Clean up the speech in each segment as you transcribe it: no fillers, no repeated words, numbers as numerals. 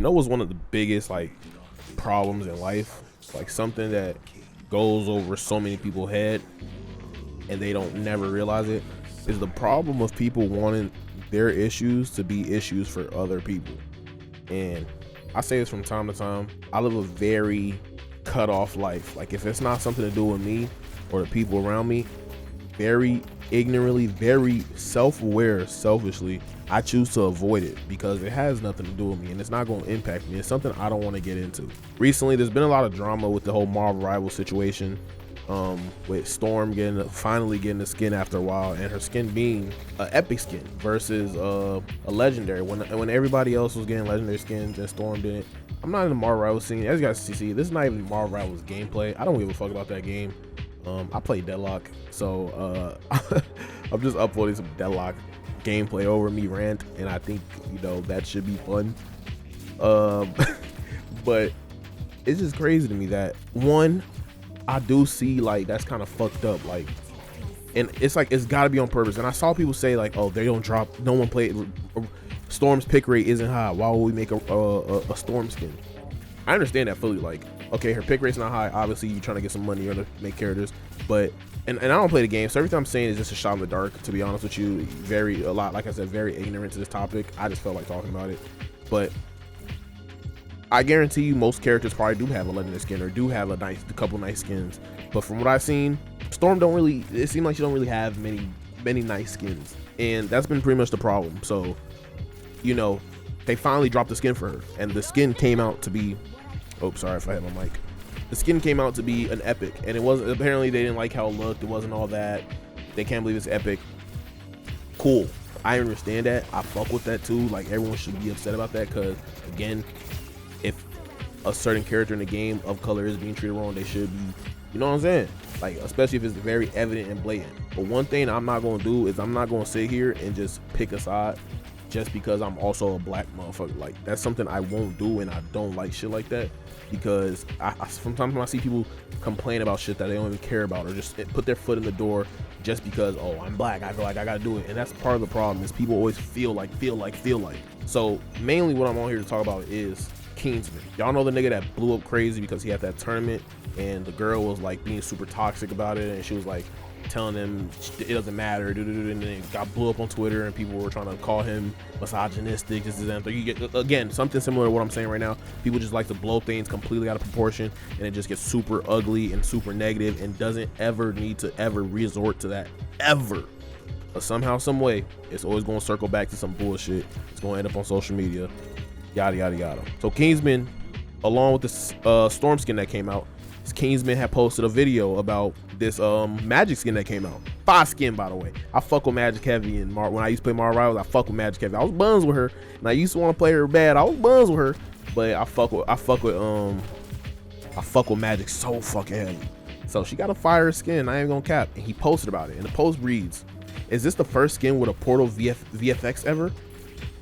You know what's one of the biggest like problems in life? Like something that goes over so many people's head and they don't never realize it is the problem of people wanting their issues to be issues for other people. And I say this from time to time. I live a very cut off life. Like if it's not something to do with me or the people around me, very ignorantly, very self-aware, selfishly, I choose to avoid it because it has nothing to do with me and it's not going to impact me. It's something I don't want to get into. Recently, there's been a lot of drama with the whole Marvel rival situation, with Storm finally getting the skin after a while, and her skin being an epic skin versus a legendary. When everybody else was getting legendary skins and Storm didn't. I'm not in the Marvel rival scene. As you guys see, this is not even Marvel rivals gameplay. I don't give a fuck about that game. I play Deadlock, so I'm just uploading some Deadlock gameplay over me rant, and I think that should be fun. But it's just crazy to me that one, I do see like that's kind of fucked up, like, and it's like it's got to be on purpose. And I saw people say like, oh, they don't drop, no one play Storm's pick rate isn't high, why would we make a Storm skin? I understand that fully. Like, okay, her pick rate's not high, obviously you're trying to get some money or to make characters, but and I don't play the game, so everything I'm saying is just a shot in the dark, to be honest with you. Like I said, very ignorant to this topic. I just felt like talking about it. But I guarantee you most characters probably do have a legendary skin or do have a couple nice skins. But from what I've seen, Storm it seems like she don't really have many nice skins. And that's been pretty much the problem. So, they finally dropped the skin for her. And the skin came out to be, oh, sorry if I hit my mic. The skin came out to be an epic, and it wasn't, apparently they didn't like how it looked. It wasn't all that. They can't believe it's epic. Cool. I understand that. I fuck with that too. Like, everyone should be upset about that because, again, if a certain character in the game of color is being treated wrong, they should be, you know what I'm saying? Like, especially if it's very evident and blatant. But one thing I'm not going to do is I'm not going to sit here and just pick a side just because I'm also a black motherfucker. Like, that's something I won't do, and I don't like shit like that. Because sometimes when I see people complain about shit that they don't even care about, or just put their foot in the door just because, oh, I'm black, I feel like I gotta do it. And that's part of the problem, is people always feel like. So mainly what I'm on here to talk about is Kingsman. Y'all know the nigga that blew up crazy because he had that tournament and the girl was like being super toxic about it, and she was like telling him it doesn't matter, and then it got blew up on Twitter and people were trying to call him misogynistic. This is that. You get, again, something similar to what I'm saying right now. People just like to blow things completely out of proportion, and it just gets super ugly and super negative and doesn't ever need to ever resort to that ever. But somehow, some way, it's always going to circle back to some bullshit. It's going to end up on social media, yada yada yada. So Kingsman, along with the Storm skin that came out, Kingsman had posted a video about this Magic skin that came out. Fire skin, by the way. I fuck with Magic heavy, and when I used to play Marvel Rivals, I fuck with Magic heavy. I was buns with her, and I used to want to play her bad. I was buns with her, but I fuck with Magic so fucking heavy. So she got a fire skin. I ain't gonna cap. And he posted about it, and the post reads, "Is this the first skin with a Portal VFX ever?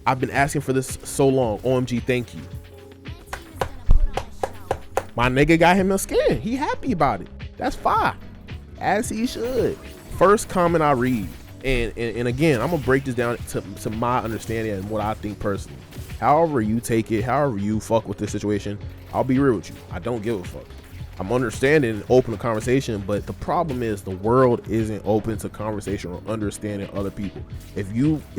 I've been asking for this so long. OMG, thank you." My nigga got him a skin. He happy about it. That's fire. As he should. First comment I read. And again, I'm going to break this down to my understanding and what I think personally. However you take it, however you fuck with this situation, I'll be real with you. I don't give a fuck. I'm understanding and open to conversation, but the problem is the world isn't open to conversation or understanding other people. If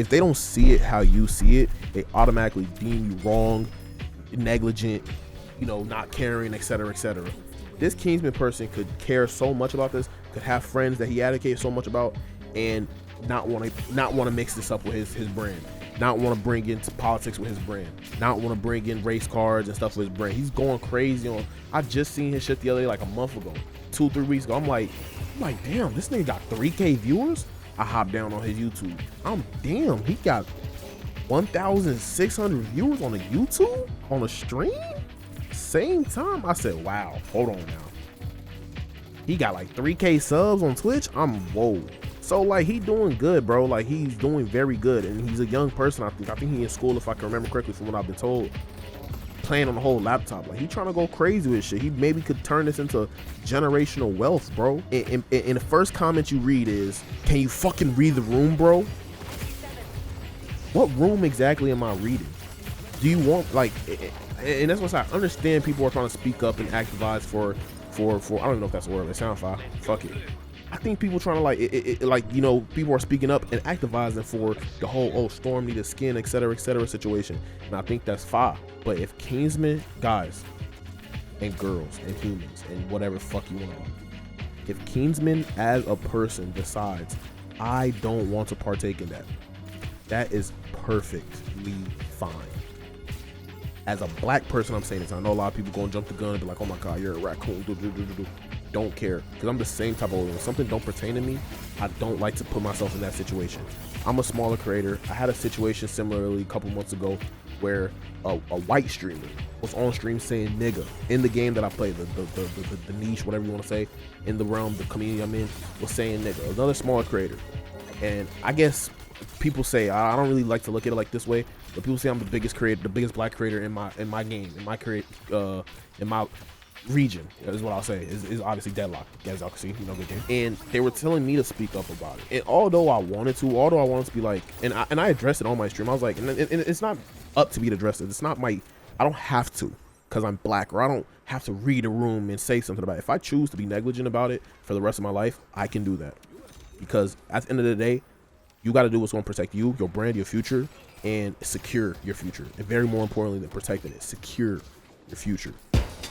they don't see it how you see it, they automatically deem you wrong, negligent, not caring, etc., etc. This Kingsman person could care so much about this, could have friends that he advocates so much about, and not want to mix this up with his brand, not want to bring into politics with his brand, not want to bring in race cards and stuff with his brand. He's going crazy on. I just seen his shit the other day, like a month ago, 2-3 weeks ago. I'm like, damn, this nigga got 3K viewers. I hopped down on his YouTube. Damn, he got 1,600 viewers on a YouTube on a stream. Same time, I said, wow, hold on now. He got like 3K subs on Twitch. Whoa. So like, he doing good, bro. Like, he's doing very good, and he's a young person. I think he in school, if I can remember correctly from what I've been told, playing on the whole laptop. Like, he trying to go crazy with shit. He maybe could turn this into generational wealth, bro. And the first comment you read is, "Can you fucking read the room, bro?" What room exactly am I reading? Do you want like, and that's what I understand. People are trying to speak up and activize for I don't know if that's a word. It sounds fine. Fuck it. I think people trying to like you know, people are speaking up and activizing for the whole Storm need a skin, etc situation, and I think that's fine. But if Kingsman, guys and girls and humans and whatever the fuck you want to do, if Kingsman as a person decides I don't want to partake in that, that is perfectly fine. As a black person, I'm saying this. I know a lot of people gonna jump the gun and be like, "Oh my god, you're a raccoon." Don't care, because I'm the same type of when something don't pertain to me, I don't like to put myself in that situation. I'm a smaller creator. I had a situation similarly a couple months ago where a white streamer was on stream saying nigga in the game that I played, the niche, whatever you want to say, in the realm, the community I'm in, was saying nigga. Another smaller creator, and I guess people say, I don't really like to look at it like this way, but people say I'm the biggest creator, the biggest black creator in my game, in my region, is what I'll say, is obviously Deadlock, as y'all can see, you know, good game. And they were telling me to speak up about it, and although I wanted to be like, and I addressed it on my stream. I was like, and it's not up to me to address it. It's not my, I don't have to, because I'm black, or I don't have to read a room and say something about it. If I choose to be negligent about it for the rest of my life, I can do that, because at the end of the day, you got to do what's going to protect you, your brand, your future, and secure your future. And very more importantly than protecting it, secure your future.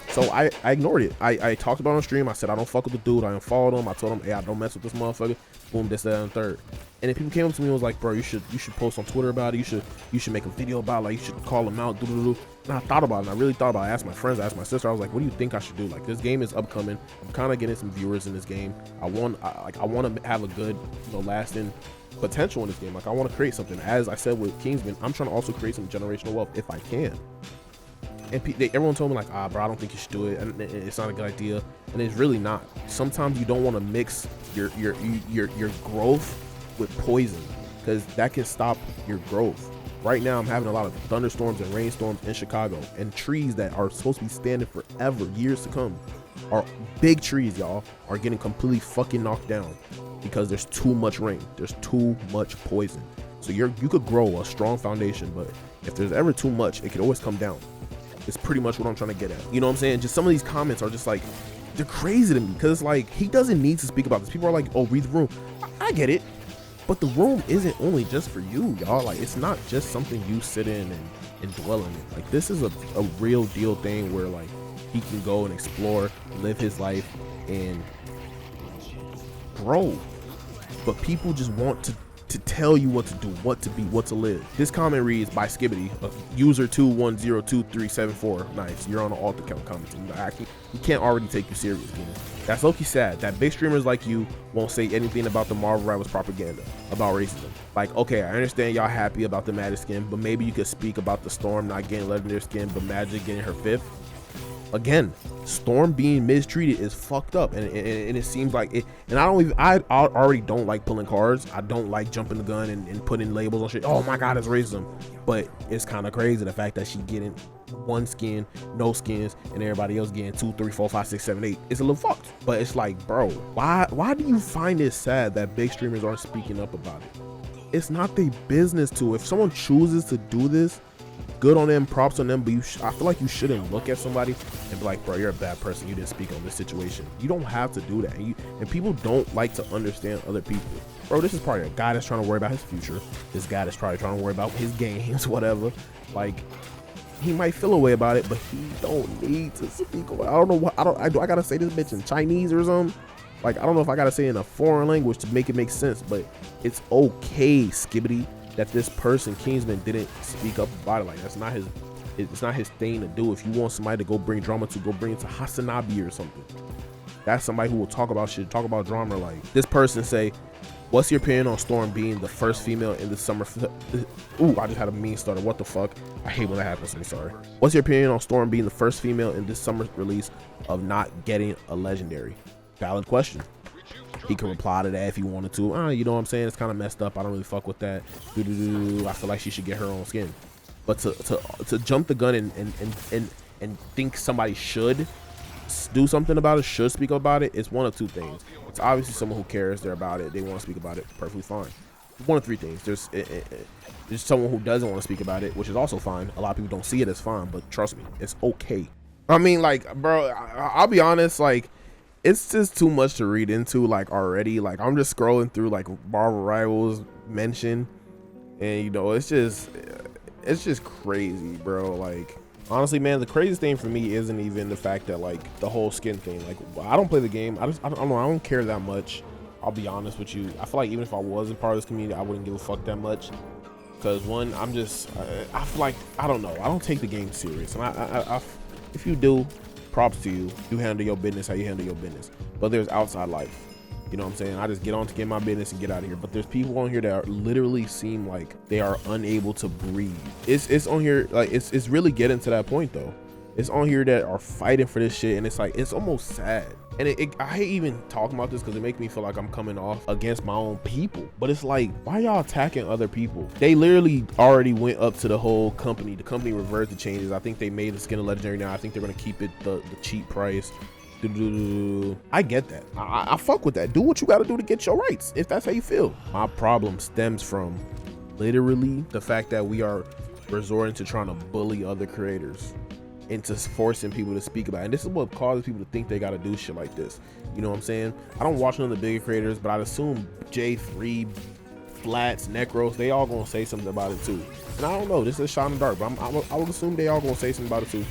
So I ignored it. I talked about it on stream. I said I don't fuck with the dude. I unfollowed him. I told him, hey, I don't mess with this motherfucker. Boom, this, that, and third. And then people came up to me and was like, bro, you should post on Twitter about it. You should make a video about it. Like, you should call him out. And I thought about it. And I really thought about it. I asked my friends. I asked my sister. I was like, what do you think I should do? Like, this game is upcoming. I'm kind of getting some viewers in this game. I want to have a good, you know, lasting potential in this game. Like, I want to create something. As I said with Kingsman, I'm trying to also create some generational wealth if I can. And everyone told me like, bro, I don't think you should do it, and it's not a good idea, and it's really not. Sometimes you don't want to mix your growth with poison, because that can stop your growth. Right now, I'm having a lot of thunderstorms and rainstorms in Chicago, and trees that are supposed to be standing forever, years to come, are big trees, y'all, are getting completely fucking knocked down because there's too much rain, there's too much poison. So you could grow a strong foundation, but if there's ever too much, it could always come down. It's pretty much what I'm trying to get at. You know what I'm saying? Just some of these comments are just like, they're crazy to me, because it's like, he doesn't need to speak about this. People are like, oh, read the room. I get it, but the room isn't only just for you, y'all. Like, it's not just something you sit in and dwell in it. Like, this is a real deal thing where like he can go and explore, live his life, and grow. But people just want to tell you what to do, what to be, what to live. This comment reads by Skibbity, user 2102374. Nice, you're on an alt account commenting. You can't already take you serious, Keenan. That's low-key sad that big streamers like you won't say anything about the Marvel Rivals propaganda about racism. Like, okay, I understand y'all happy about the Magic skin, but maybe you could speak about the Storm not getting legendary skin, but Magic getting her 5th. Again, Storm being mistreated is fucked up, and it seems like it. And I already don't like pulling cards. I don't like jumping the gun and putting labels on shit. Oh my god, it's racism. But it's kind of crazy the fact that she getting one skin, no skins, and everybody else getting 2, 3, 4, 5, 6, 7, 8. It's a little fucked. But it's like, bro, why do you find it sad that big streamers aren't speaking up about it? It's not their business to. If someone chooses to do this, good on them, props on them, but I feel like you shouldn't look at somebody and be like, bro, you're a bad person, you didn't speak on this situation. You don't have to do that. And people don't like to understand other people. Bro, this is probably a guy that's trying to worry about his future. This guy that's probably trying to worry about his games, whatever. Like, he might feel a way about it, but he don't need to speak. I don't know what, I gotta say this bitch in Chinese or something. Like, I don't know if I gotta say it in a foreign language to make it make sense, but it's okay, Skibbity, that this person, Kingsman, didn't speak up about it. Like, that's not his, it's not his thing to do. If you want somebody to go bring drama to, go bring it to Hasanabi or something. That's somebody who will talk about shit, talk about drama. Like, this person say, what's your opinion on Storm being the first female in the summer? Ooh, I just had a mean starter. What the fuck? I hate when that happens. I'm sorry. What's your opinion on Storm being the first female in this summer's release of not getting a legendary? Valid question. He can reply to that if he wanted to. You know what I'm saying? It's kind of messed up. I don't really fuck with that. I feel like she should get her own skin. But to jump the gun and think somebody should do something about it, should speak about it, it's one of two things. It's obviously someone who cares, they're about it, they want to speak about it, perfectly fine. one of three things. There's someone who doesn't want to speak about it, which is also fine. A lot of people don't see it as fine, but trust me, it's okay. I mean, like, bro, I'll be honest, like, it's just too much to read into, like, already. Like, I'm just scrolling through, like, Marvel Rivals mention, and, you know, it's just crazy, bro. Like, honestly, man, the craziest thing for me isn't even the fact that, like, the whole skin thing. Like, I don't play the game. I don't know. I don't care that much. I'll be honest with you. I feel like even if I wasn't part of this community, I wouldn't give a fuck that much. Because one, I feel like, I don't know. I don't take the game serious. And if you do, props to you. You handle your business how you handle your business. But there's outside life. You know what I'm saying? I just get on to get my business and get out of here. But there's people on here that are literally seem like they are unable to breathe. It's on here, like, it's really getting to that point though. It's on here that are fighting for this shit, and it's like, it's almost sad. And I hate even talking about this because it makes me feel like I'm coming off against my own people. But it's like, why y'all attacking other people? They literally already went up to the whole company. The company reversed the changes. I think they made the skin a legendary now. I think they're gonna keep it the cheap price. I get that. I fuck with that. Do what you gotta do to get your rights if that's how you feel. My problem stems from literally the fact that we are resorting to trying to bully other creators into forcing people to speak about it. And this is what causes people to think they gotta do shit like this. You know what I'm saying? I don't watch none of the bigger creators, but I'd assume J3, Flats, Necros, they all gonna say something about it too. And I don't know, this is a shot in the dark, but I would assume they all gonna say something about it too,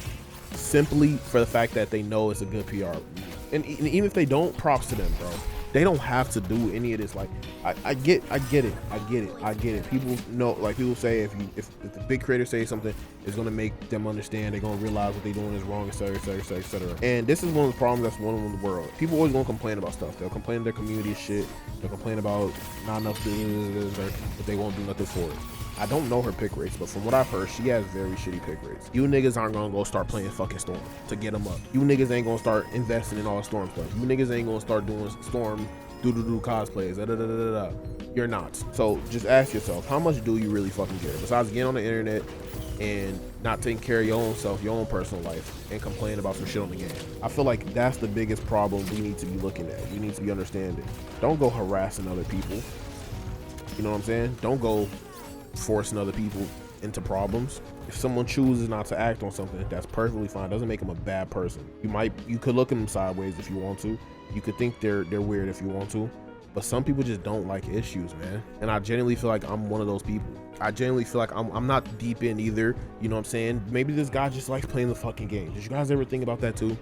simply for the fact that they know it's a good PR. And even if they don't, props to them, bro. They don't have to do any of this. Like, I get it. People know, like, people say if the big creators say something, it's gonna make them understand. They're gonna realize what they're doing is wrong, etc., etc., etc. And this is one of the problems that's one in the world. People always gonna complain about stuff. They'll complain their community shit. They'll complain about not enough business, but they won't do nothing for it. I don't know her pick rates, but from what I've heard, she has very shitty pick rates. You niggas aren't gonna go start playing fucking Storm to get them up. You niggas ain't gonna start investing in all Storm stuff. You niggas ain't gonna start doing Storm do cosplays. You're not. So just ask yourself, how much do you really fucking care? Besides getting on the internet and not taking care of your own self, your own personal life, and complain about some shit on the game. I feel like that's the biggest problem we need to be looking at. We need to be understanding. Don't go harassing other people. You know what I'm saying? Don't go forcing other people into problems. If someone chooses not to act on something, that's perfectly fine. It doesn't make them a bad person. You could look at them sideways if you want to. You could think they're weird if you want to. But some people just don't like issues, man. And I genuinely feel like I'm one of those people. I genuinely feel like I'm not deep in either. You know what I'm saying? Maybe this guy just likes playing the fucking game. Did you guys ever think about that too?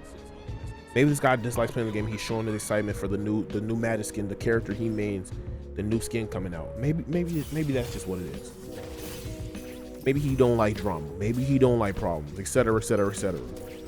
Maybe this guy just likes playing the game. He's showing his excitement for the new Magic skin, the character he mains, the new skin coming out. Maybe that's just what it is. Maybe he don't like drama. Maybe he don't like problems, etc., etc., etc.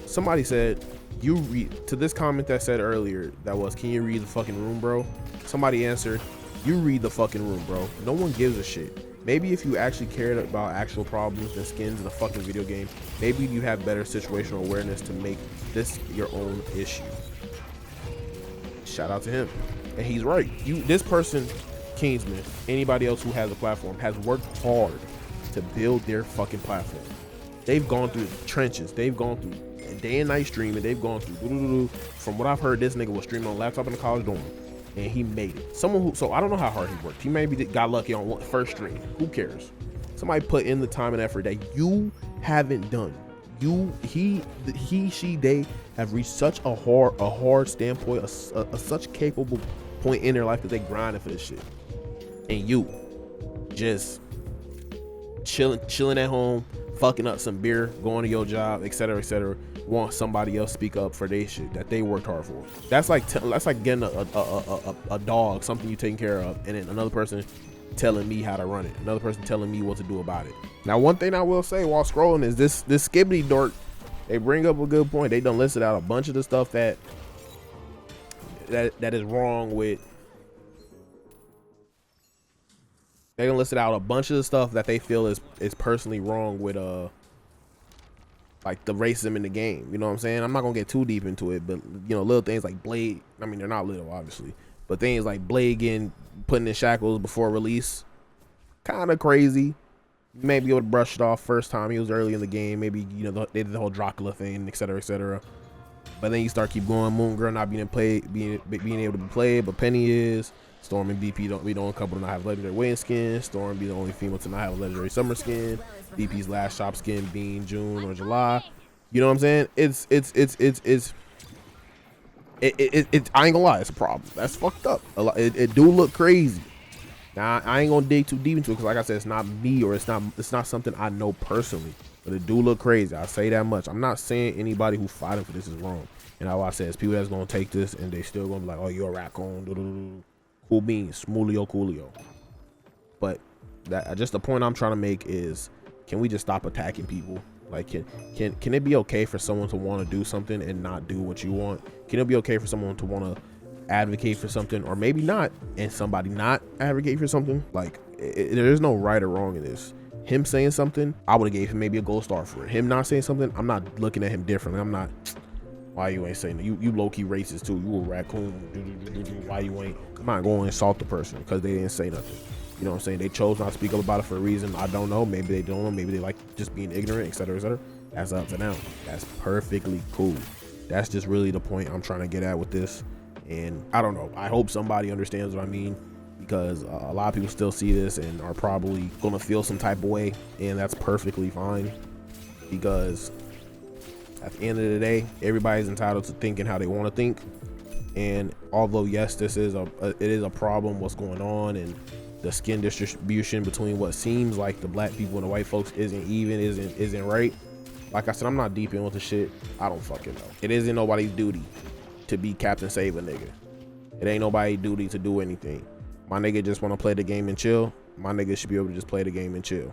Somebody said, you read to this comment that said earlier that was, can you read the fucking room, bro? Somebody answered, you read the fucking room, bro. No one gives a shit. Maybe if you actually cared about actual problems and skins in a fucking video game, maybe you have better situational awareness to make this your own issue. Shout out to him. And he's right. This person, Kingsman, anybody else who has a platform, has worked hard to build their fucking platform. They've gone through the trenches. They've gone through day and night streaming. They've gone through. From what I've heard, this nigga was streaming on a laptop in the college dorm, and he made it. So I don't know how hard he worked. He maybe got lucky on first stream. Who cares? Somebody put in the time and effort that you haven't done. They have reached such a hard standpoint, a such capable point in their life that they grinding for this shit, and you just chilling at home, fucking up some beer, going to your job, etc., etc. Want somebody else speak up for their shit that they worked hard for. That's like getting a dog, something you taking care of, and then another person telling me how to run it, another person telling me what to do about it. Now, one thing I will say while scrolling is this skibbity dork, they bring up a good point. They done listed out a bunch of the stuff that is wrong with. They done listed out a bunch of the stuff that they feel is personally wrong with like the racism in the game. You know what I'm saying? I'm not gonna get too deep into it, but you know, little things like Blade. I mean, they're not little, obviously, but things like Blade getting put in shackles before release, kind of crazy. You may be able to brush it off first time he was early in the game. Maybe, you know, they did the whole Dracula thing, etc., etc. But then you start keep going. Moon Girl not being able to be played, but Penny is. Storm and BP don't be the only couple to not have legendary weigh-in skin. Storm be the only female to not have a legendary summer skin. BP's last shop skin being June or July. You know what I'm saying? It's I ain't gonna lie, it's a problem. That's fucked up. It do look crazy. Now I ain't gonna dig too deep into it because, like I said, it's not me or it's not something I know personally. But it do look crazy. I'll say that much. I'm not saying anybody who fighting for this is wrong. And all I said is people that's gonna take this and they still gonna be like, oh, you're a raccoon. Cool beans, smoothio coolio. But that just the point I'm trying to make is, can we just stop attacking people? Like, can it be okay for someone to want to do something and not do what you want? Can it be okay for someone to want to advocate for something or maybe not, and somebody not advocate for something? Like, there's no right or wrong in this. Him saying something, I would have gave him maybe a gold star for it. Him not saying something, I'm not looking at him differently. I'm not, why you ain't saying that? You low-key racist too. You a raccoon. Why you ain't? I'm not going to insult the person because they didn't say nothing. You know what I'm saying? They chose not to speak up about it for a reason. I don't know. Maybe they don't know. Maybe they like just being ignorant, etc., etc. That's up to them. That's perfectly cool. That's just really the point I'm trying to get at with this. And I don't know. I hope somebody understands what I mean, because a lot of people still see this and are probably going to feel some type of way. And that's perfectly fine, because at the end of the day, everybody's entitled to thinking how they want to think. And although, yes, this is it is a problem, what's going on, and the skin distribution between what seems like the black people and the white folks isn't right. Like I said, I'm not deep in with the shit. I don't fucking know. It isn't nobody's duty to be Captain Save a nigga. It ain't nobody's duty to do anything. My nigga just want to play the game and chill. My nigga should be able to just play the game and chill.